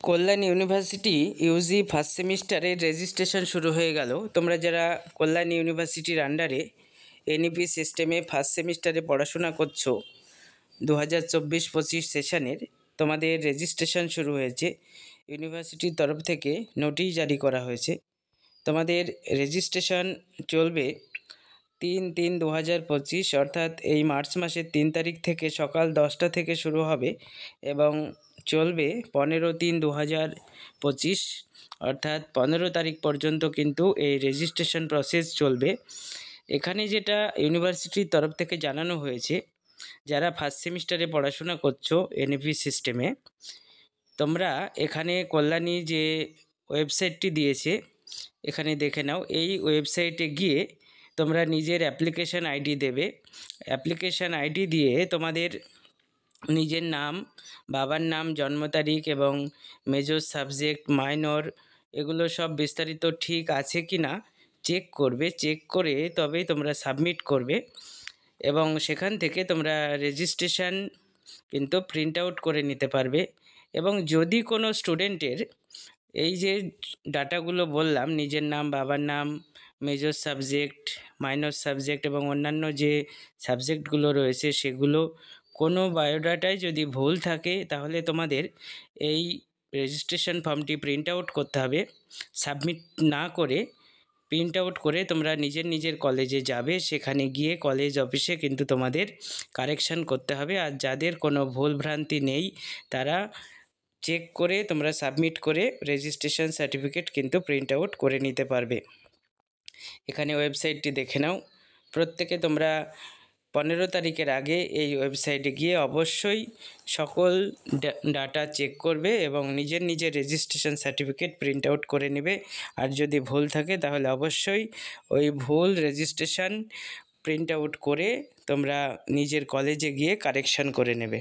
কল্যাণ university Yuji first সেমিস্টারের registration শুরু হয়ে গেল। তোমরা যারা কল্যাণ ইউনিভার্সিটির আন্ডারে এনইপি সিস্টেমে ফার্স্ট সেমিস্টারে পড়াশোনা করছো, 2024-25 সেশনের তোমাদের রেজিস্ট্রেশন শুরু হয়েছে। ইউনিভার্সিটির তরফ থেকে নোটিশ জারি করা হয়েছে। তোমাদের রেজিস্ট্রেশন চলবে 3-3-2025 অর্থাৎ এই মার্চ মাসের 3 তারিখ থেকে সকাল 10টা থেকে শুরু হবে এবং চলবে 15-3-2025 অর্থাৎ 15 তারিখ পর্যন্ত কিন্তু এই রেজিস্ট্রেশন প্রসেস চলবে। এখানে যেটা ইউনিভার্সিটির তরফ থেকে জানানো হয়েছে, যারা ফার্স্ট সেমিস্টারে পড়াশোনা করছো এনইপি সিস্টেমে, তোমরা এখানে কল্যাণী যে ওয়েবসাইটটি দিয়েছে এখানে দেখে নাও। এই ওয়েবসাইটে গিয়ে তোমরা নিজের অ্যাপ্লিকেশান আইডি দেবে। অ্যাপ্লিকেশান আইডি দিয়ে তোমাদের নিজের নাম, বাবার নাম, জন্ম তারিখ এবং মেজর সাবজেক্ট, মাইনর, এগুলো সব বিস্তারিত ঠিক আছে কি না চেক করবে। চেক করে তবেই তোমরা সাবমিট করবে এবং সেখান থেকে তোমরা রেজিস্ট্রেশন কিন্তু প্রিন্ট আউট করে নিতে পারবে। এবং যদি কোনো স্টুডেন্টের এই যে ডাটাগুলো বললাম, নিজের নাম, বাবার নাম, মেজর সাবজেক্ট, মাইনর সাবজেক্ট এবং অন্যান্য যে সাবজেক্টগুলো রয়েছে, সেগুলো কোনো বায়োডাটায় যদি ভুল থাকে তাহলে তোমাদের এই রেজিস্ট্রেশন ফর্মটি প্রিন্ট আউট করতে হবে। সাবমিট না করে প্রিন্ট আউট করে তোমরা নিজের কলেজে যাবে। সেখানে গিয়ে কলেজ অফিসে কিন্তু তোমাদের কারেকশান করতে হবে। আর যাদের কোনো ভুল ভ্রান্তি নেই তারা চেক করে তোমরা সাবমিট করে রেজিস্ট্রেশন সার্টিফিকেট কিন্তু প্রিন্ট আউট করে নিতে পারবে। এখানে ওয়েবসাইটটি দেখে নাও। প্রত্যেকে তোমরা 15 তারিখের আগে এই ওয়েবসাইটে গিয়ে অবশ্যই সকল ডাটা চেক করবে এবং নিজের রেজিস্ট্রেশন সার্টিফিকেট প্রিন্ট আউট করে নেবে। আর যদি ভুল থাকে তাহলে অবশ্যই ওই ভুল রেজিস্ট্রেশন প্রিন্ট আউট করে তোমরা নিজের কলেজে গিয়ে কারেকশান করে নেবে।